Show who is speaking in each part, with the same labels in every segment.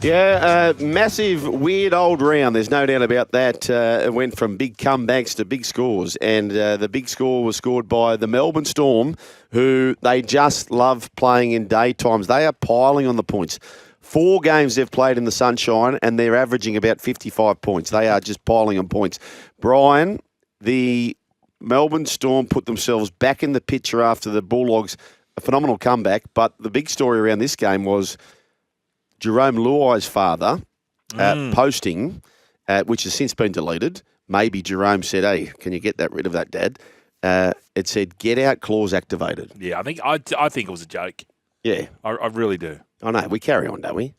Speaker 1: Massive, weird old round. There's no doubt about that. It went from big comebacks to big scores. And the big score was scored by the Melbourne Storm, who they just love playing in daytimes. They are piling on the points. 4 games they've played in the sunshine, and they're averaging about 55 points. They are just piling on points. Brian, the Melbourne Storm put themselves back in the picture after the Bulldogs, a phenomenal comeback. But the big story around this game was Jerome Luai's father posting, which has since been deleted. Maybe Jerome said, "Hey, can you get rid of that, Dad?" It said, "Get out clause activated."
Speaker 2: Yeah, I think it was a joke.
Speaker 1: Yeah,
Speaker 2: I really do.
Speaker 1: I know. We carry on, don't we?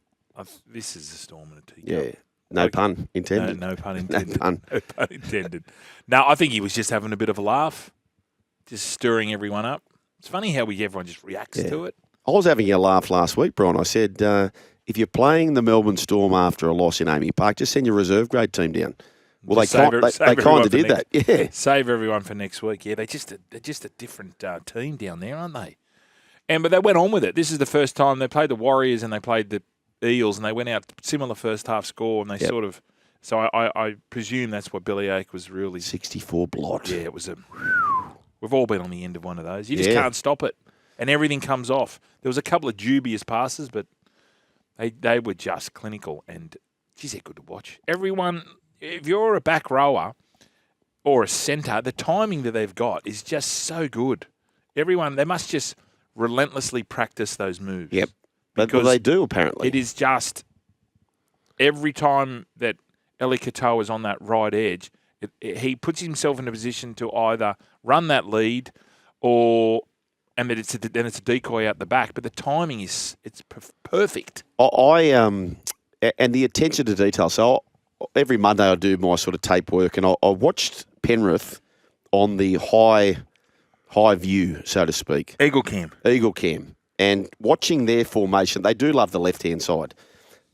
Speaker 2: This is a storm in a teacup.
Speaker 1: Yeah. No pun intended.
Speaker 2: No pun intended.
Speaker 1: No pun.
Speaker 2: No pun intended. No, I think he was just having a bit of a laugh, just stirring everyone up. It's funny how everyone just reacts to it.
Speaker 1: I was having a laugh last week, Brian. I said, if you're playing the Melbourne Storm after a loss in Amy Park, just send your reserve grade team down. Well, they kind of did that. Yeah.
Speaker 2: Save everyone for next week. Yeah, they're just a different team down there, aren't they? But they went on with it. This is the first time they played the Warriors and they played the Eels, and they went out similar first half score, and they sort of. So I presume that's what Bellyache was really
Speaker 1: 64 blot.
Speaker 2: Yeah, it was a. We've all been on the end of one of those. You just can't stop it, and everything comes off. There was a couple of dubious passes, but they were just clinical, and geez, they're good to watch. Everyone, if you're a back rower or a centre, the timing that they've got is just so good. Everyone, they must just relentlessly practice those moves.
Speaker 1: Yep. But they do, apparently.
Speaker 2: It is just every time that Eli Katoa is on that right edge, he puts himself in a position to either run that lead and then it's a decoy out the back. But the timing it's perfect.
Speaker 1: And the attention to detail. So every Monday I do my sort of tape work, and I watched Penrith on the high view, so to speak.
Speaker 2: Eagle Cam.
Speaker 1: And watching their formation, they do love the left-hand side.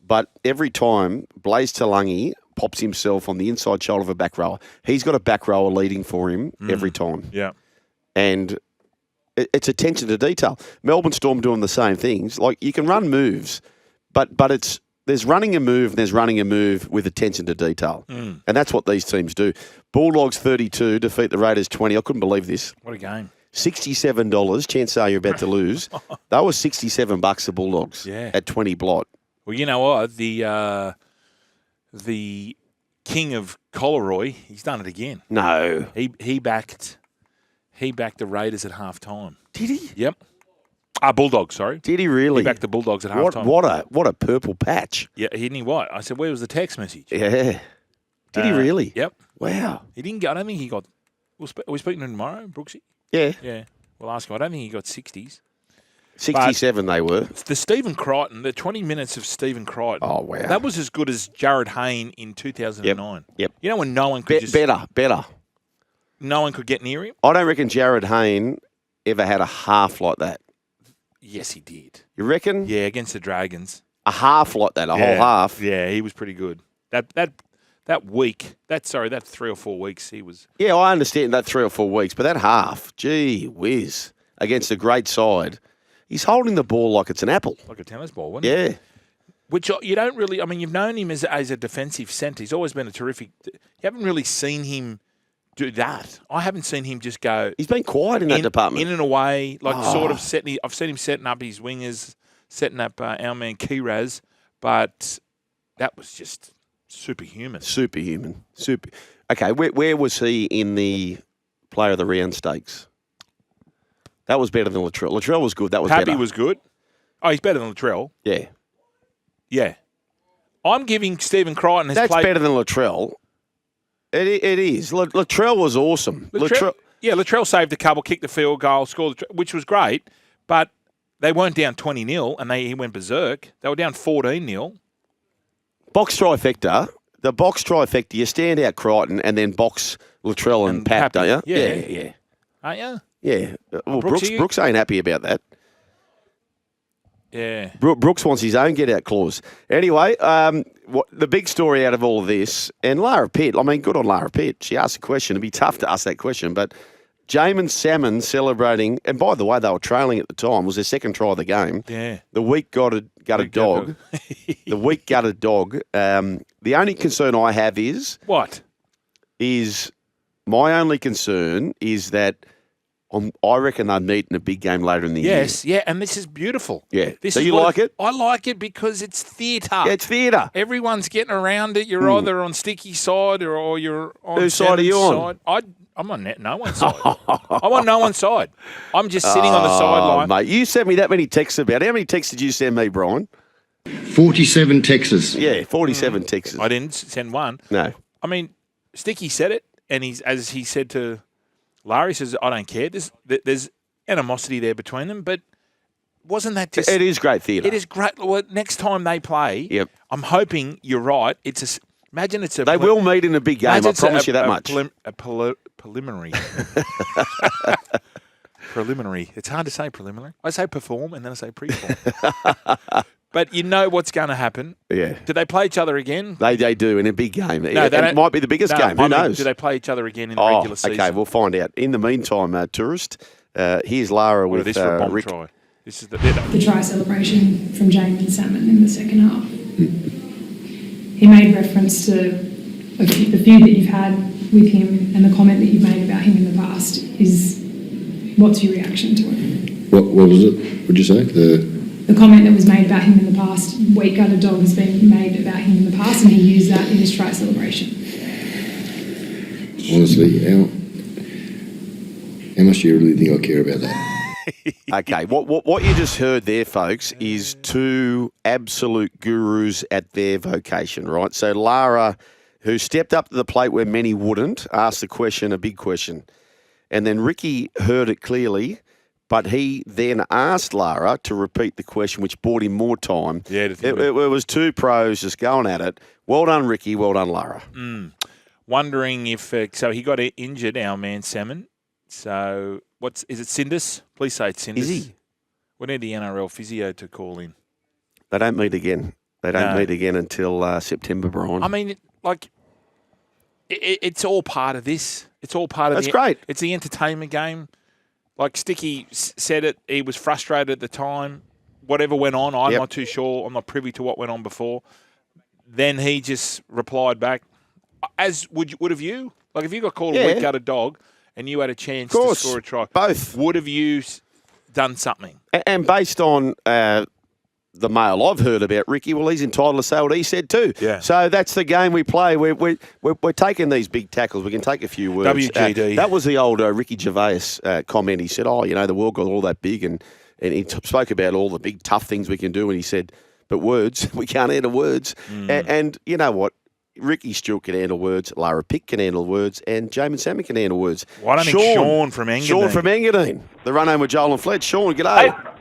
Speaker 1: But every time Blaze Talangi pops himself on the inside shoulder of a back rower, he's got a back rower leading for him every time.
Speaker 2: Yeah.
Speaker 1: And it's attention to detail. Melbourne Storm doing the same things. Like, you can run moves, but there's running a move and there's running a move with attention to detail. And that's what these teams do. Bulldogs 32, defeat the Raiders 20. I couldn't believe this.
Speaker 2: What a game.
Speaker 1: $67. Chances are you're about to lose. That was $67, the Bulldogs, at 20 blot.
Speaker 2: Well, you know what? The king of Collaroy, he's done it again.
Speaker 1: No.
Speaker 2: He backed the Raiders at halftime.
Speaker 1: Did he?
Speaker 2: Yep. Bulldogs, sorry.
Speaker 1: Did he really?
Speaker 2: He backed the Bulldogs at halftime.
Speaker 1: What a purple patch.
Speaker 2: Yeah, isn't he what? I said, where was the text message?
Speaker 1: Yeah. Did he really?
Speaker 2: Yep.
Speaker 1: Wow.
Speaker 2: He didn't get, I don't think he got, are we speaking to him tomorrow, Brooksy?
Speaker 1: Yeah.
Speaker 2: Yeah. We'll ask him. I don't think he got 60s.
Speaker 1: 67 they were.
Speaker 2: The Stephen Crichton, the 20 minutes of Stephen Crichton.
Speaker 1: Oh, wow.
Speaker 2: That was as good as Jared Hayne in 2009.
Speaker 1: Yep.
Speaker 2: You know when no one could
Speaker 1: Better.
Speaker 2: No one could get near him?
Speaker 1: I don't reckon Jared Hayne ever had a half like that.
Speaker 2: Yes, he did.
Speaker 1: You reckon?
Speaker 2: Yeah, against the Dragons.
Speaker 1: A half like that, whole half.
Speaker 2: Yeah, he was pretty good. That 3 or 4 weeks, he was.
Speaker 1: Yeah, I understand that 3 or 4 weeks, but that half, gee whiz, against a great side, he's holding the ball like it's an apple.
Speaker 2: Like a tennis ball, wasn't he?
Speaker 1: Yeah.
Speaker 2: Which you don't really, I mean, you've known him as a defensive centre. He's always been a terrific, you haven't really seen him do that. I haven't seen him just go.
Speaker 1: He's been quiet in that department.
Speaker 2: In and away, sort of setting, I've seen him setting up his wingers, setting up our man Kiraz, but that was just superhuman. Okay, where was he in the Player of the Round stakes? That was better than Latrell. Latrell was good. That was better. Pappy was good. Oh, he's better than Latrell.
Speaker 1: Yeah.
Speaker 2: Yeah. I'm giving Stephen Crichton
Speaker 1: That's better than Latrell. It is. Latrell was awesome.
Speaker 2: Latrell saved a couple, kicked the field goal, scored, which was great, but they weren't down 20-0, and he went berserk. They were down 14-0.
Speaker 1: Box trifecta. The box trifecta, you stand out Crichton and then box Latrell and Pap, don't you?
Speaker 2: Yeah. Aren't you?
Speaker 1: Yeah. Well, Brooks ain't happy about that.
Speaker 2: Yeah.
Speaker 1: Brooks wants his own get-out clause. Anyway, the big story out of all of this, and Lara Pitt, I mean, good on Lara Pitt. She asked a question. It'd be tough to ask that question, but Jamin Salmon celebrating, and by the way, they were trailing at the time. It was their second try of the game.
Speaker 2: Yeah.
Speaker 1: The weak gutted dog. The weak gutted dog. The only concern I have is
Speaker 2: What?
Speaker 1: My only concern is that I reckon they'll meet in a big game later in the year.
Speaker 2: Yes, yeah, and this is beautiful.
Speaker 1: Yeah.
Speaker 2: This
Speaker 1: So
Speaker 2: is
Speaker 1: you
Speaker 2: what-
Speaker 1: like it?
Speaker 2: I like it because it's theatre.
Speaker 1: Yeah, it's theatre.
Speaker 2: Everyone's getting around it. You're either on Sticky side or you're on
Speaker 1: Whose side are you
Speaker 2: Salmon's
Speaker 1: on?
Speaker 2: side. I'm on no one's side. I'm on no one's side. I'm just sitting on the sideline.
Speaker 1: Mate, you sent me that many texts about it. How many texts did you send me, Brian?
Speaker 3: 47 Texas.
Speaker 1: Yeah, 47 texts.
Speaker 2: I didn't send one.
Speaker 1: No.
Speaker 2: I mean, Sticky said it, and as he said to Larry, says, I don't care. There's animosity there between them, but wasn't that just...
Speaker 1: It is great theatre.
Speaker 2: It is great. Well, next time they play,
Speaker 1: Yep.
Speaker 2: I'm hoping you're right. Imagine it's a...
Speaker 1: They will meet in a big game, I promise you that much.
Speaker 2: Preliminary. Preliminary. It's hard to say preliminary. I say perform and then I say pre-form. But you know what's going to happen.
Speaker 1: Yeah.
Speaker 2: Do they play each other again?
Speaker 1: They do in a big game.
Speaker 2: No,
Speaker 1: It might be the biggest game. Who knows?
Speaker 2: Do they play each other again in the regular season?
Speaker 1: Okay, we'll find out. In the meantime, tourist, here's Lara
Speaker 2: What
Speaker 1: with
Speaker 2: is this for a bomb
Speaker 1: Rick.
Speaker 2: try? This is the
Speaker 4: try celebration from Jamin Salmon in the second half. He made reference to the feud that you've had with him and the comment that you've made about him in the past. What's your reaction to it?
Speaker 3: What was it? What'd you say?
Speaker 4: The comment that was made about him in the past, weak gutted dog, has been made about him in the past, and he used that in his try celebration.
Speaker 3: Honestly, how much do you really think I care about that?
Speaker 1: Okay, what you just heard there, folks, is two absolute gurus at their vocation, right? So Lara, who stepped up to the plate where many wouldn't, asked the question, a big question. And then Ricky heard it clearly, but he then asked Lara to repeat the question, which bought him more time.
Speaker 2: Yeah,
Speaker 1: it was two pros just going at it. Well done, Ricky. Well done, Lara.
Speaker 2: Wondering if... so he got injured, our man Salmon. So is it Cindus? Please say it's Cindus.
Speaker 1: Is he?
Speaker 2: We need the NRL physio to call in.
Speaker 1: They don't meet again. They don't meet again until September, Brian.
Speaker 2: I mean, it's all part of this. It's all part of
Speaker 1: That's great.
Speaker 2: It's the entertainment game. Like Sticky said it, he was frustrated at the time. Whatever went on, I'm not too sure. I'm not privy to what went on before. Then he just replied back, as would have you? Like if you got called a weak-gutted dog and you had a chance to score a try,
Speaker 1: both.
Speaker 2: Would have you done something?
Speaker 1: And based on the mail I've heard about Ricky, well, he's entitled to say what he said too.
Speaker 2: Yeah.
Speaker 1: So that's the game we play. We're taking these big tackles. We can take a few words.
Speaker 2: WGD.
Speaker 1: That was the old Ricky Gervais comment. He said, the world got all that big, and he spoke about all the big tough things we can do, and he said, but words, we can't handle words. And you know what? Ricky Stewart can handle words, Lara Pick can handle words, and Jamin Salmon can handle words.
Speaker 2: Why don't Sean from Engadine?
Speaker 1: Sean from Engadine. The run home with Joel and Fletch. Sean, g'day.
Speaker 5: Hey.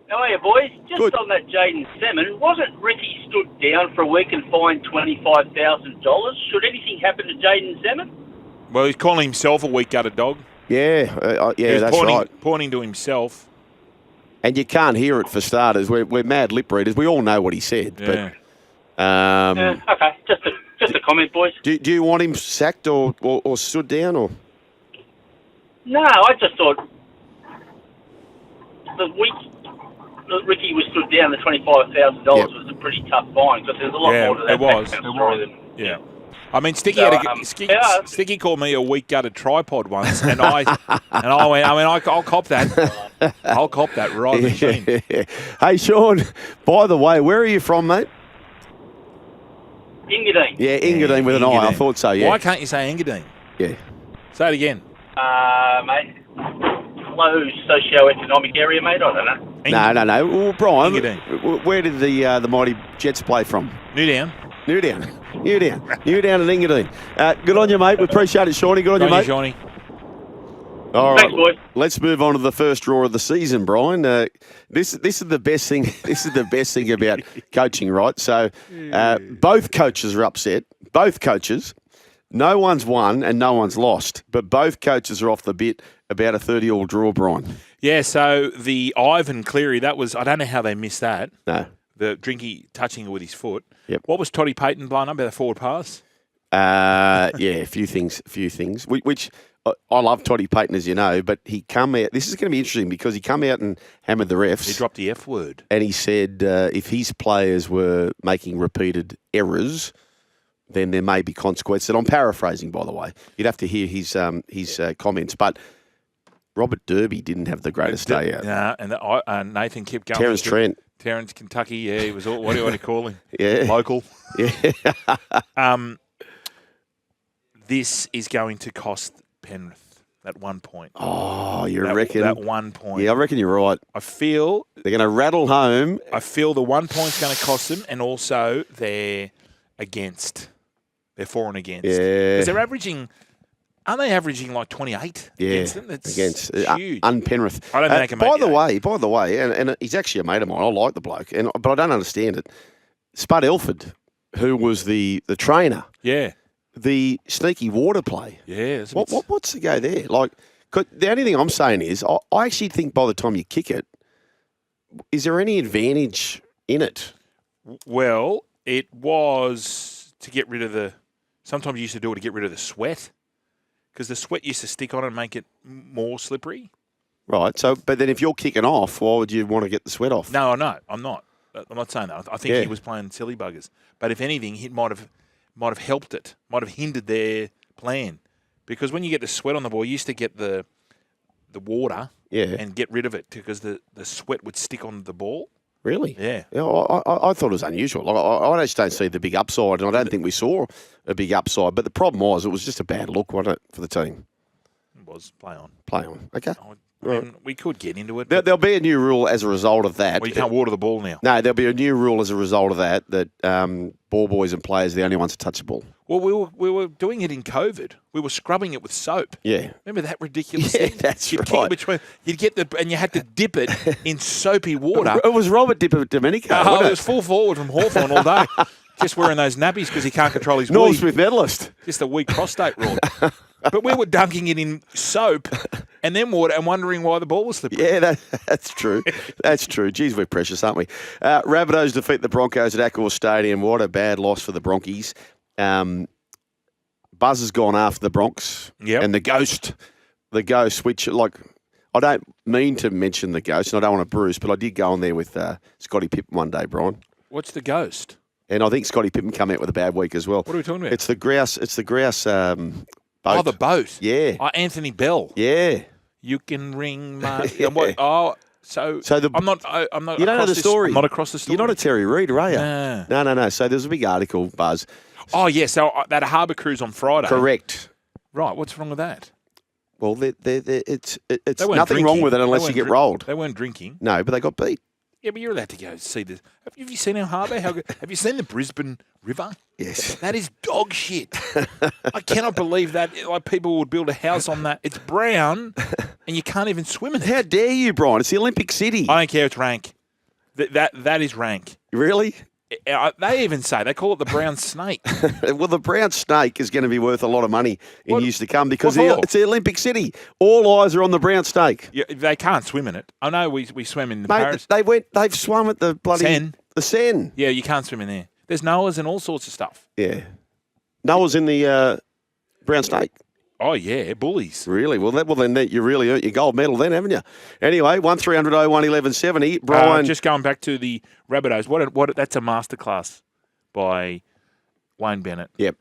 Speaker 5: How are you, boys? Just
Speaker 1: Good.
Speaker 5: on that Jaden Salmon, wasn't Ricky stood down for a week and fined $25,000? Should anything happen to Jaden Salmon?
Speaker 2: Well, he's calling himself a weak-gutted dog.
Speaker 1: Yeah, that's right.
Speaker 2: Pointing to himself.
Speaker 1: And you can't hear it for starters. We're mad lip readers. We all know what he said.
Speaker 2: Yeah.
Speaker 1: But
Speaker 5: Okay, just a comment, boys.
Speaker 1: do you want him sacked or stood down or?
Speaker 5: No, I just thought the week that Ricky was stood down, the $25,000 was a pretty tough fine because there's a lot more to that.
Speaker 2: It was.
Speaker 5: Story than,
Speaker 2: Yeah. I mean, Sticky Sticky called me a weak-gutted tripod once, and I went. I'll cop that. I'll cop that right in the machine.
Speaker 1: Hey, Sean. By the way, where are you from, mate?
Speaker 5: Engadine.
Speaker 1: Yeah, Engadine with an I. I thought so. Yeah.
Speaker 2: Why can't you say Engadine?
Speaker 1: Yeah.
Speaker 2: Say it again.
Speaker 5: Mate. Low socio-economic area, mate. I don't know.
Speaker 1: No. Well, Brian,
Speaker 2: Engadine.
Speaker 1: where did the mighty Jets play from?
Speaker 2: Newtown.
Speaker 1: Newtown and Engadine. Good on you, mate. We appreciate it, Shawnee. Good on you, mate.
Speaker 2: Shawnee.
Speaker 1: All right,
Speaker 5: Thanks, boys.
Speaker 1: Let's move on to the first draw of the season, Brian. This is the best thing. This is the best thing about coaching, right? So both coaches are upset. Both coaches. No one's won and no one's lost, but both coaches are off the bit about a 30-all draw, Brian.
Speaker 2: Yeah. So the Ivan Cleary, that was. I don't know how they missed that.
Speaker 1: No.
Speaker 2: The Drinky touching it with his foot.
Speaker 1: Yep.
Speaker 2: What was Toddy Payton blown up about a forward pass?
Speaker 1: Yeah, a few things. Which I love Toddy Payton, as you know, but he come out. This is going to be interesting because he come out and hammered the refs.
Speaker 2: He dropped the F word.
Speaker 1: And he said if his players were making repeated errors, then there may be consequences. And I'm paraphrasing, by the way. You'd have to hear his comments. But Robert Derby didn't have the greatest day out.
Speaker 2: Yeah, and Nathan kept going.
Speaker 1: Terence Trent.
Speaker 2: Terence Kentucky, yeah, he was all, what do you call him?
Speaker 1: Yeah.
Speaker 2: Local.
Speaker 1: Yeah.
Speaker 2: This is going to cost Penrith at 1 point.
Speaker 1: Oh, you reckon?
Speaker 2: That 1 point.
Speaker 1: Yeah, I reckon you're right.
Speaker 2: I feel
Speaker 1: They're going to rattle home.
Speaker 2: I feel the 1 point's going to cost them, and also they're against. They're for and against.
Speaker 1: Yeah.
Speaker 2: Because they're averaging. Aren't they averaging like 28 against them? That's huge.
Speaker 1: Penrith.
Speaker 2: I don't think they can make it.
Speaker 1: By the way, and he's actually a mate of mine. I like the bloke, but I don't understand it. Spud Elford, who was the trainer.
Speaker 2: Yeah.
Speaker 1: The sneaky water play.
Speaker 2: Yeah.
Speaker 1: What's the go there? Like, the only thing I'm saying is, I actually think by the time you kick it, is there any advantage in it?
Speaker 2: Well, it was to get rid of the. Sometimes you used to do it to get rid of the sweat, because the sweat used to stick on and make it more slippery. Right.
Speaker 1: So, but then if you're kicking off, why would you want to get the sweat off?
Speaker 2: No, I'm not. I'm not saying that. I think he was playing silly buggers. But if anything, it might have helped it. Might have hindered their plan, because when you get the sweat on the ball, you used to get the water and get rid of it, because the sweat would stick on the ball.
Speaker 1: Really?
Speaker 2: Yeah.
Speaker 1: I thought it was unusual. I just don't see the big upside, and I don't think we saw a big upside. But the problem was, it was just a bad look, wasn't it, for the team?
Speaker 2: It was. Play on.
Speaker 1: Okay.
Speaker 2: I mean, we could get into it.
Speaker 1: There'll be a new rule as a result of that.
Speaker 2: Well, you can't water the ball now.
Speaker 1: No, there'll be a new rule as a result of that ball boys and players are the only ones to touch the ball.
Speaker 2: Well, we were doing it in COVID. We were scrubbing it with soap.
Speaker 1: Yeah.
Speaker 2: Remember that ridiculous thing?
Speaker 1: That's
Speaker 2: you'd
Speaker 1: right.
Speaker 2: You'd get and you had to dip it in soapy water.
Speaker 1: It was Robert Dipper Domenico.
Speaker 2: It was full forward from Hawthorn all day. Just wearing those nappies because he can't control his
Speaker 1: Norm
Speaker 2: wee.
Speaker 1: Smith medalist.
Speaker 2: Just a weak prostate rule. But we were dunking it in soap and then water and wondering why the ball was slippery.
Speaker 1: Yeah, that's true. That's true. Geez, we're precious, aren't we? Rabbitohs defeat the Broncos at Accor Stadium. What a bad loss for the Bronkies. Buzz has gone after the Bronx.
Speaker 2: Yep.
Speaker 1: And the ghost, which, like, I don't mean to mention the ghost, and I don't want to bruise, but I did go on there with Scotty Pippen one day, Brian.
Speaker 2: What's the ghost?
Speaker 1: And I think Scotty Pippen come out with a bad week as well.
Speaker 2: What are we talking about?
Speaker 1: It's the grouse boat.
Speaker 2: Oh, the boat.
Speaker 1: Yeah.
Speaker 2: Oh, Anthony Bell.
Speaker 1: Yeah.
Speaker 2: You can ring my...
Speaker 1: Yeah.
Speaker 2: I'm not.
Speaker 1: You don't know the story.
Speaker 2: I'm not across the story.
Speaker 1: You're not a Terry Reader, are you?
Speaker 2: No.
Speaker 1: No. So there's a big article, Buzz.
Speaker 2: Oh, yes. So that harbour cruise on Friday.
Speaker 1: Correct.
Speaker 2: Right. What's wrong with that?
Speaker 1: Well, it's nothing
Speaker 2: drinking.
Speaker 1: wrong with it unless you get rolled.
Speaker 2: They weren't drinking.
Speaker 1: No, but they got beat.
Speaker 2: Yeah, but you're allowed to go see this. Have you seen our harbour? Have you seen the Brisbane River?
Speaker 1: Yes.
Speaker 2: That is dog shit. I cannot believe that. Like, people would build a house on that. It's brown, and you can't even swim in it.
Speaker 1: How dare you, Brian? It's the Olympic City.
Speaker 2: I don't care. It's rank. That is rank.
Speaker 1: Really?
Speaker 2: They even say, they call it the brown snake.
Speaker 1: Well, the brown snake is going to be worth a lot of money in years to come because
Speaker 2: What for?
Speaker 1: it's the Olympic City. All eyes are on the brown snake.
Speaker 2: Yeah, they can't swim in it. I know we swim in the
Speaker 1: Mate,
Speaker 2: Paris.
Speaker 1: they've swum at the bloody...
Speaker 2: SEN.
Speaker 1: The SEN.
Speaker 2: Yeah, you can't swim in there. There's Noah's and all sorts of stuff.
Speaker 1: Yeah. Noah's in the brown snake.
Speaker 2: Oh, yeah, bullies.
Speaker 1: Really? Well, then you really earned your gold medal then, haven't you? Anyway, 1300 01 1170. Brian...
Speaker 2: just going back to the Rabbitohs, that's a masterclass by Wayne Bennett.
Speaker 1: Yep.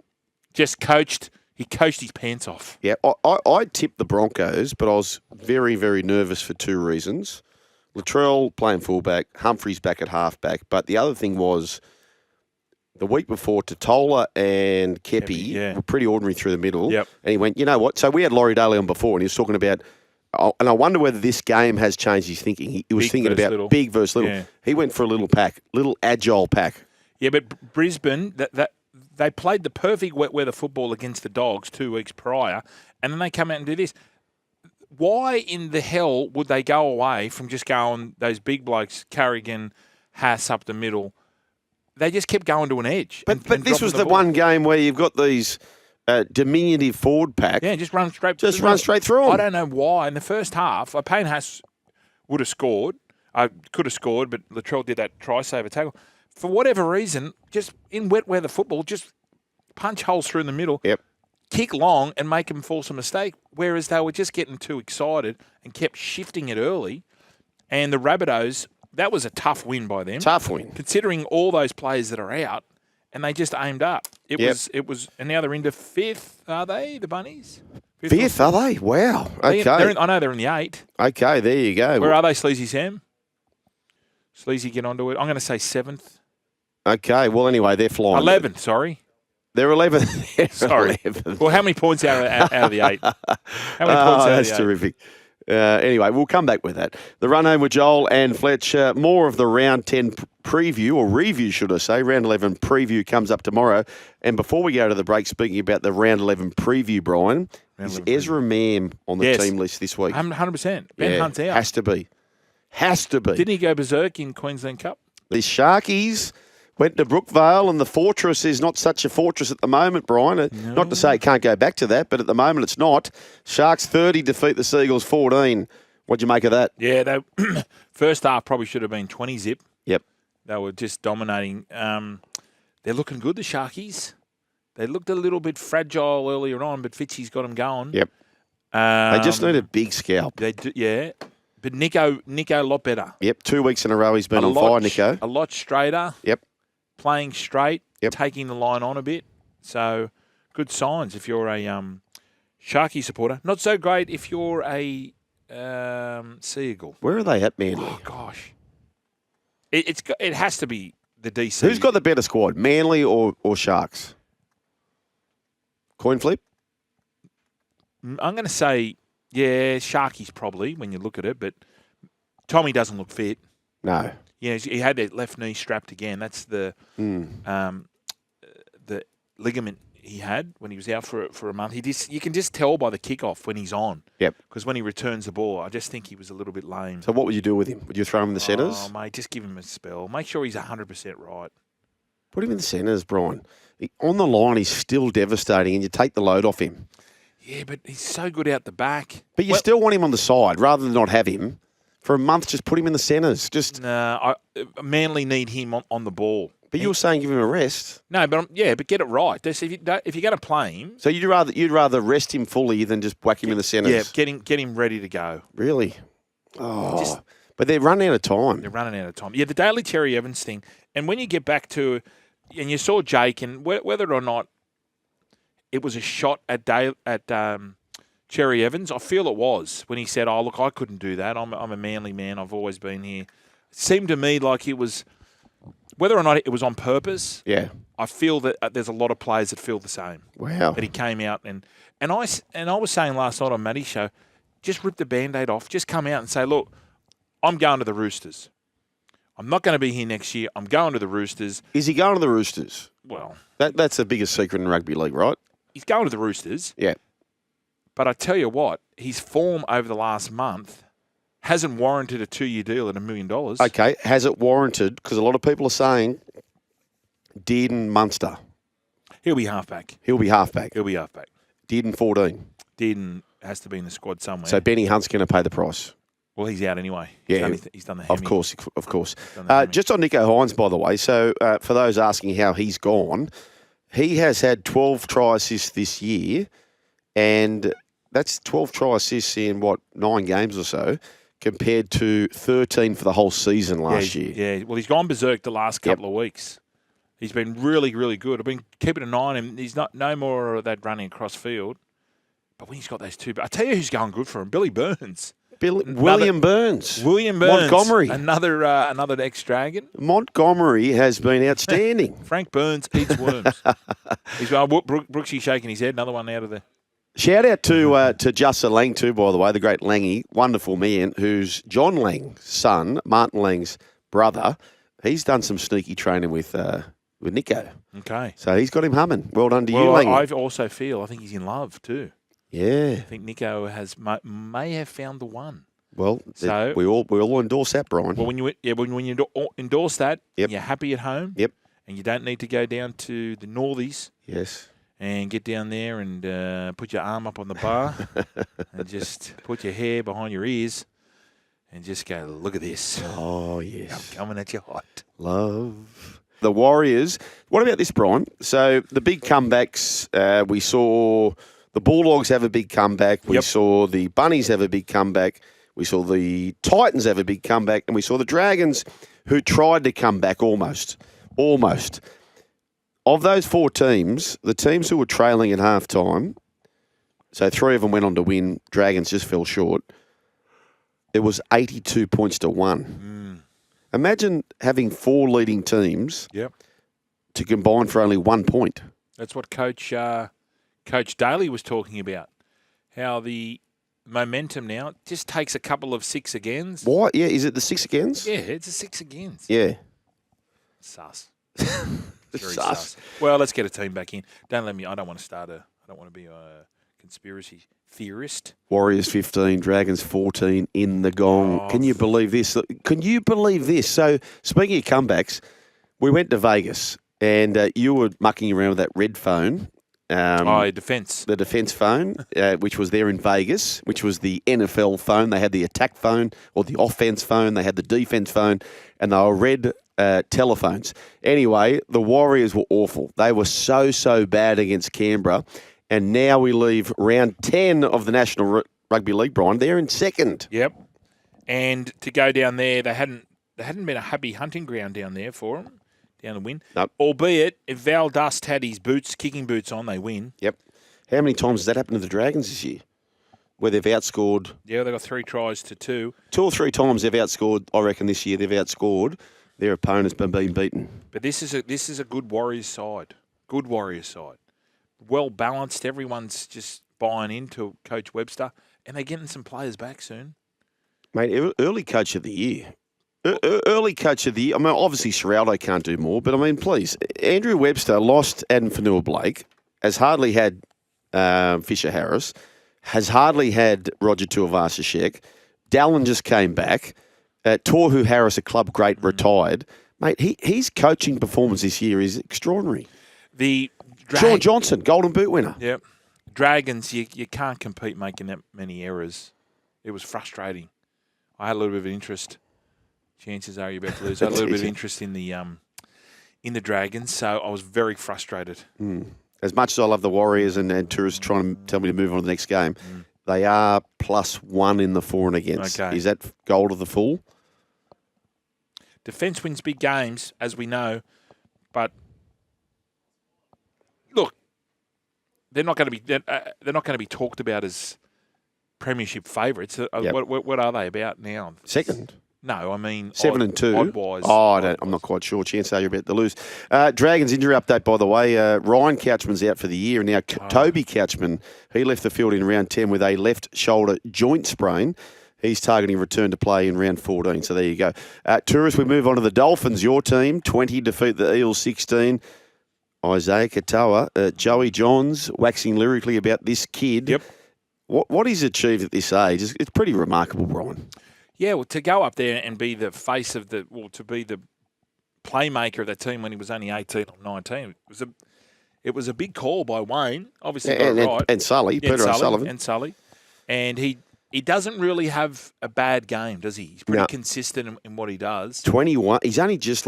Speaker 2: He coached his pants off.
Speaker 1: Yeah, I tipped the Broncos, but I was very, very nervous for two reasons. Latrell playing fullback, Humphreys back at halfback. But the other thing was the week before, Totola and Kepi were pretty ordinary through the middle.
Speaker 2: Yep.
Speaker 1: And he went, you know what? So we had Laurie Daly on before, and he was talking about, and I wonder whether this game has changed his thinking. He was thinking about little. Big versus little. Yeah. He went for a little pack, little agile pack.
Speaker 2: Yeah, but Brisbane, they played the perfect wet weather football against the Dogs 2 weeks prior, and then they come out and do this. Why in the hell would they go away from just going those big blokes, Carrigan, Haas up the middle? They just kept going to an edge.
Speaker 1: But this was the one game where you've got these diminutive forward pack.
Speaker 2: Yeah, just run straight
Speaker 1: through them.
Speaker 2: I don't know why. In the first half, Payne Haas would have scored. Could have scored, but Latrell did that try-saver tackle. For whatever reason, just in wet weather football, just punch holes through in the middle.
Speaker 1: Yep.
Speaker 2: kick long and make them force a mistake, whereas they were just getting too excited and kept shifting it early. And the Rabbitohs, that was a tough win by them.
Speaker 1: Tough win.
Speaker 2: Considering all those players that are out, and they just aimed up. It was, and now they're into 5th, are they, the Bunnies?
Speaker 1: 5th, are they? Wow. Okay.
Speaker 2: I know they're in the 8.
Speaker 1: Okay, there you go.
Speaker 2: Where are they, Sleazy Sam? Sleazy, get onto it. I'm going to say 7th.
Speaker 1: Okay, well, anyway, they're flying.
Speaker 2: 11th, sorry.
Speaker 1: They're 11th.
Speaker 2: Sorry.
Speaker 1: 11th.
Speaker 2: Well, how many points out of the 8? How many points out
Speaker 1: that's
Speaker 2: of the 8?
Speaker 1: terrific. Anyway, we'll come back with that. The run home with Joel and Fletch. More of the round 10 preview, or review, should I say. Round 11 preview comes up tomorrow. And before we go to the break, speaking about the round 11 preview, Brian, is Ezra Mam on the team list this week?
Speaker 2: 100%. Ben Hunt's out.
Speaker 1: Has to be. Has to be.
Speaker 2: Didn't he go berserk in Queensland Cup?
Speaker 1: The Sharkies went to Brookvale, and the fortress is not such a fortress at the moment, Brian. No. Not to say it can't go back to that, but at the moment it's not. Sharks 30 defeat the Seagulls 14. What'd you make of that?
Speaker 2: Yeah, they first half probably should have been 20 zip.
Speaker 1: Yep.
Speaker 2: They were just dominating. They're looking good, the Sharkies. They looked a little bit fragile earlier on, but Fitzy's got them going.
Speaker 1: Yep. They just need a big scalp.
Speaker 2: They do, yeah. But Nico, a lot better.
Speaker 1: Yep, 2 weeks in a row he's been on fire, Nico.
Speaker 2: A lot straighter.
Speaker 1: Yep.
Speaker 2: Playing straight,
Speaker 1: Yep.
Speaker 2: taking the line on a bit. So, good signs if you're a Sharky supporter. Not so great if you're a Seagull.
Speaker 1: Where are they at, Manly?
Speaker 2: Oh, gosh. It has to be the DC.
Speaker 1: Who's got the better squad, Manly or Sharks? Coin flip?
Speaker 2: I'm going to say, yeah, Sharkies probably when you look at it, but Tommy doesn't look fit.
Speaker 1: No.
Speaker 2: Yeah, he had that left knee strapped again. That's the ligament he had when he was out for a month. You can just tell by the kickoff when he's on. Yep. Because when he returns the ball, I just think he was a little bit lame.
Speaker 1: So what would you do with him? Would you throw him in the centres?
Speaker 2: Oh, mate, just give him a spell. Make sure he's 100% right.
Speaker 1: Put him in the centres, Brian. On the line, he's still devastating, and you take the load off him.
Speaker 2: Yeah, but he's so good out the back.
Speaker 1: But you still want him on the side rather than not have him. For a month, just put him in the centres.
Speaker 2: Manly need him on the ball.
Speaker 1: But you were saying give him a rest.
Speaker 2: No, but get it right. If you're going to play him,
Speaker 1: so you'd rather rest him fully than just whack him in the centres.
Speaker 2: Yeah, get him ready to go.
Speaker 1: Really? Oh, but they're running out of time.
Speaker 2: They're running out of time. Yeah, the Daly Cherry Evans thing, and when you get back to, and you saw Jake, and whether or not it was a shot at Cherry Evans, I feel it was when he said, "Oh, look, I couldn't do that. I'm a Manly man. I've always been here." It seemed to me like it was, whether or not it was on purpose.
Speaker 1: Yeah,
Speaker 2: I feel that there's a lot of players that feel the same.
Speaker 1: Wow.
Speaker 2: That he came out and I was saying last night on Matty's show, just rip the Band-Aid off. Just come out and say, "Look, I'm going to the Roosters. I'm not going to be here next year. I'm going to the Roosters."
Speaker 1: Is he going to the Roosters?
Speaker 2: Well,
Speaker 1: that's the biggest secret in rugby league, right?
Speaker 2: He's going to the Roosters.
Speaker 1: Yeah.
Speaker 2: But I tell you what, his form over the last month hasn't warranted a 2-year deal at $1 million.
Speaker 1: Okay, has it warranted? Because a lot of people are saying Dearden Munster.
Speaker 2: He'll be halfback.
Speaker 1: He'll be halfback. Dearden 14.
Speaker 2: Dearden has to be in the squad somewhere.
Speaker 1: So Benny Hunt's going to pay the price.
Speaker 2: Well, he's out anyway.
Speaker 1: Yeah,
Speaker 2: he's done the hemi.
Speaker 1: Of course. Just on Nico Hines, by the way. So for those asking how he's gone, he has had 12 try assists this year, and that's 12 try assists in, 9 games or so, compared to 13 for the whole season last year.
Speaker 2: Yeah, well, he's gone berserk the last couple of weeks. He's been really, really good. I've been keeping an eye on him. He's no more of that running across field. But when he's got those two, I tell you who's going good for him, Billy Burns.
Speaker 1: William Burns.
Speaker 2: Montgomery. Another ex-Dragon.
Speaker 1: Montgomery has been outstanding.
Speaker 2: Frank Burns eats worms. Brooksy shaking his head. Another one out of there.
Speaker 1: Shout out to Justin Lang too, by the way, the great Langy, wonderful man, who's John Lang's son, Martin Lang's brother. He's done some sneaky training with Nico.
Speaker 2: Okay.
Speaker 1: So he's got him humming. Well done to you, Langy.
Speaker 2: I also feel, I think he's in love too.
Speaker 1: Yeah.
Speaker 2: I think Nico may have found the one.
Speaker 1: Well, so we all endorse that, Brian.
Speaker 2: Well, when you endorse that,
Speaker 1: yep.
Speaker 2: And you're happy at home.
Speaker 1: Yep.
Speaker 2: And you don't need to go down to the Northies.
Speaker 1: Yes.
Speaker 2: And get down there and put your arm up on the bar and just put your hair behind your ears and just go, look at this.
Speaker 1: Oh, yes.
Speaker 2: I'm coming at you hot.
Speaker 1: Love. the Warriors. What about this, Brian? So the big comebacks, we saw the Bulldogs have a big comeback. We saw the Bunnies have a big comeback. We saw the Titans have a big comeback. And we saw the Dragons, who tried to come back almost. Of those 4 teams, the teams who were trailing at halftime, so 3 of them went on to win. Dragons just fell short. It was 82 points to 1. Imagine having 4 leading teams to combine for only 1 point.
Speaker 2: That's what Coach Daly was talking about, how the momentum now just takes a couple of 6 agains.
Speaker 1: What? Yeah, is it the 6 agains?
Speaker 2: Yeah, it's a 6 agains.
Speaker 1: Yeah.
Speaker 2: Sus. Very sus. Well, let's get a team back in. I don't want to be a conspiracy theorist.
Speaker 1: Warriors 15, Dragons 14 in the gong.
Speaker 2: Oh.
Speaker 1: Can you believe this? So, speaking of comebacks, we went to Vegas and you were mucking around with that red phone.
Speaker 2: Defence.
Speaker 1: The defence phone, which was there in Vegas, which was the NFL phone. They had the attack phone or the offence phone. They had the defence phone, and they were red telephones. Anyway, the Warriors were awful. They were so bad against Canberra, and now we leave round 10 of the National Rugby League, Brian. They're in second.
Speaker 2: Yep. And to go down there, they hadn't been a happy hunting ground down there for them. Down the win.
Speaker 1: Nope.
Speaker 2: Albeit, if Val Dust had his kicking boots on, they win.
Speaker 1: Yep. How many times has that happened to the Dragons this year? Where they've outscored...
Speaker 2: Yeah, they got 3 tries to 2.
Speaker 1: 2 or 3 times they've outscored, I reckon this year, they've outscored their opponents by being beaten.
Speaker 2: But this is a good Warriors side. Good Warriors side. Well balanced. Everyone's just buying into Coach Webster. And they're getting some players back soon.
Speaker 1: Mate, early coach of the year. Early coach of the year. I mean, obviously, Serraldo can't do more, but I mean, please. Andrew Webster lost Adam Fanua-Blake, has hardly had Fisher Harris, has hardly had Roger Tuivasa-Sheck. Dallin just came back. Tohu Harris, a club great, retired. Mate, his coaching performance this year is extraordinary. Sean Johnson, Golden Boot winner.
Speaker 2: Yep. Dragons, you can't compete making that many errors. It was frustrating. I had a little bit of interest. Chances are you're about to lose. I had a little bit of interest in the Dragons, so I was very frustrated.
Speaker 1: As much as I love the Warriors and tourists trying to tell me to move on to the next game, they are +1 in the for and against.
Speaker 2: Okay.
Speaker 1: Is that goal to the full?
Speaker 2: Defence wins big games, as we know, but look, they're not going to be talked about as premiership favourites. What are they about now?
Speaker 1: Second.
Speaker 2: No, I mean
Speaker 1: 7 and 2.
Speaker 2: Odd-wise.
Speaker 1: I'm not quite sure. Chance are you're about to lose. Dragons injury update, by the way. Ryan Couchman's out for the year, and now Toby Couchman, he left the field in round 10 with a left shoulder joint sprain. He's targeting return to play in round 14. So there you go. Tourists, we move on to the Dolphins. Your team 20 defeat the Eels 16. Isaiah Katoa, Joey Johns waxing lyrically about this kid.
Speaker 2: Yep.
Speaker 1: What he's achieved at this age is it's pretty remarkable, Brian.
Speaker 2: Yeah, well, to go up there and be the face of to be the playmaker of that team when he was only 18 or 19, it was a big call by Wayne. Obviously,
Speaker 1: and Sully, Peter O'Sullivan.
Speaker 2: And Sully. And he doesn't really have a bad game, does he? He's pretty consistent in what he does.
Speaker 1: 21. He's only just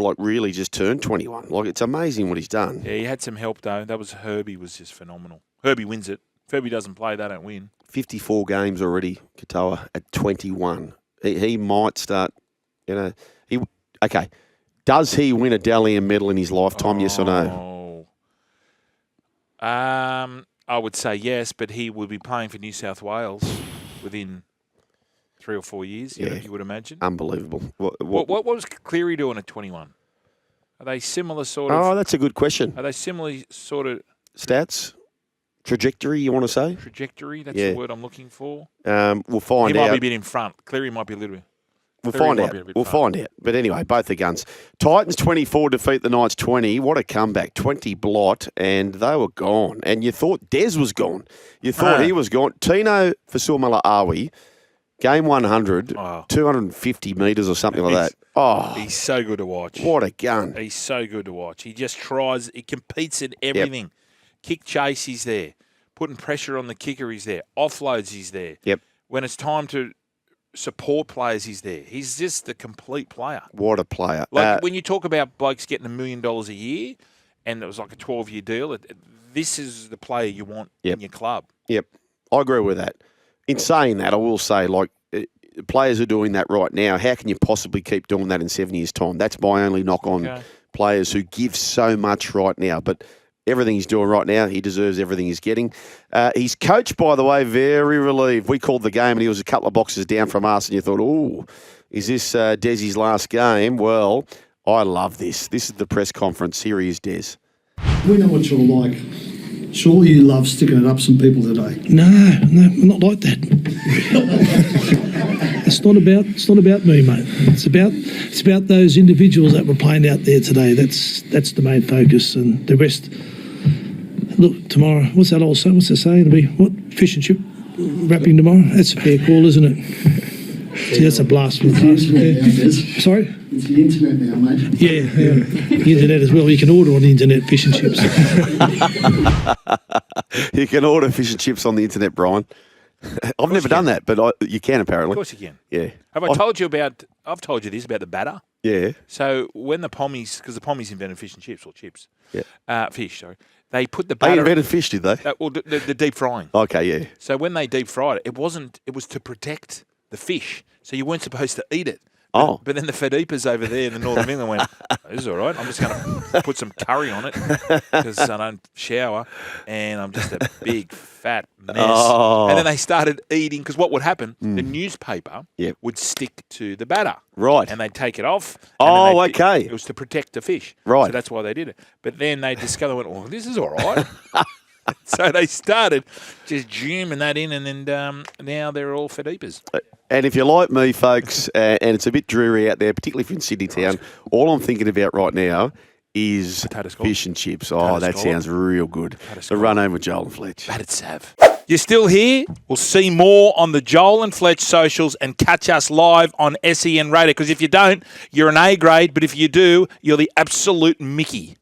Speaker 1: turned 21. It's amazing what he's done.
Speaker 2: Yeah, he had some help, though. That was Herbie was just phenomenal. Herbie wins it. If Herbie doesn't play, they don't win. 54
Speaker 1: games already, Katoa, at 21. He might start, okay. Does he win a Dalian medal in his lifetime, yes or no?
Speaker 2: I would say yes, but he will be playing for New South Wales within 3 or 4 years, you would imagine.
Speaker 1: Unbelievable.
Speaker 2: What was Cleary doing at 21? Are they similar sort of...
Speaker 1: Oh, that's a good question.
Speaker 2: Are they similar sort of...
Speaker 1: Stats? Trajectory, you want to say?
Speaker 2: Trajectory, that's the word I'm looking for.
Speaker 1: We'll find out.
Speaker 2: He might be a bit in front. Cleary might be a little bit...
Speaker 1: We'll find out. But anyway, both the guns. Titans 24 defeat the Knights 20. What a comeback. 20 blot, and they were gone. And you thought Des was gone. You thought he was gone. Tino Fasumala-Awi, game 100, 250 metres or something like that. Oh,
Speaker 2: he's so good to watch.
Speaker 1: What a gun.
Speaker 2: He's so good to watch. He just tries. He competes in everything. Yep. Kick chase, he's there. Putting pressure on the kicker, he's there. Offloads, he's there.
Speaker 1: Yep.
Speaker 2: When it's time to support players he's there. He's just the complete player.
Speaker 1: What a player.
Speaker 2: Like when you talk about blokes getting $1 million a year and it was like a 12-year deal, this is the player you want in your club.
Speaker 1: Yep. I agree with that. In saying that, I will say, like, players are doing that right now. How can you possibly keep doing that in 7 years' time? That's my only knock on players who give so much right now. But everything he's doing right now, he deserves everything he's getting. He's coached, by the way, very relieved. We called the game and he was a couple of boxes down from us and you thought, oh, is this Desi's last game? Well, I love this. This is the press conference. Here he is, Des.
Speaker 6: We know what you're like. Surely you love sticking it up some people today.
Speaker 7: No, I'm not like that. It's not about me, mate. It's about those individuals that were playing out there today. That's the main focus, and the rest. Look, tomorrow. What's that old saying? What's it saying? What fish and chip wrapping tomorrow? That's a fair call, isn't it? See, that's a blast from the past. Sorry?
Speaker 6: It's the internet now, mate.
Speaker 7: Yeah, the internet as well. You can order on the internet fish and chips.
Speaker 1: You can order fish and chips on the internet, Brian. I've never done that, but you can apparently.
Speaker 2: Of course you can.
Speaker 1: Yeah.
Speaker 2: I've told you this about the batter.
Speaker 1: Yeah.
Speaker 2: So when the Pommies, because the Pommies invented fish and chips, or chips.
Speaker 1: Yeah.
Speaker 2: Fish, sorry. They put the
Speaker 1: They
Speaker 2: batter...
Speaker 1: invented fish, did they?
Speaker 2: Well, the deep frying.
Speaker 1: Okay, yeah.
Speaker 2: So when they deep fried it, it was to protect the fish. So you weren't supposed to eat it.
Speaker 1: Oh.
Speaker 2: But then the Fedipas over there in the North of England went, this is all right. I'm just going to put some curry on it because I don't shower and I'm just a big, fat mess.
Speaker 1: Oh.
Speaker 2: And then they started eating because what would happen, the newspaper would stick to the batter.
Speaker 1: Right.
Speaker 2: And they'd take it off.
Speaker 1: Oh, okay.
Speaker 2: It was to protect the fish.
Speaker 1: Right.
Speaker 2: So that's why they did it. But then they discovered, oh, this is all right. So they started just jamming that in, and then now they're all Fedipas.
Speaker 1: And if you're like me, folks, and it's a bit dreary out there, particularly if you're in Sydney town, all I'm thinking about right now is fish and chips. Oh, that sounds real good. The run home with Joel and Fletch.
Speaker 2: Battered Sav. You're still here? We'll see more on the Joel and Fletch socials and catch us live on SEN Radio. Because if you don't, you're an A grade, but if you do, you're the absolute Mickey.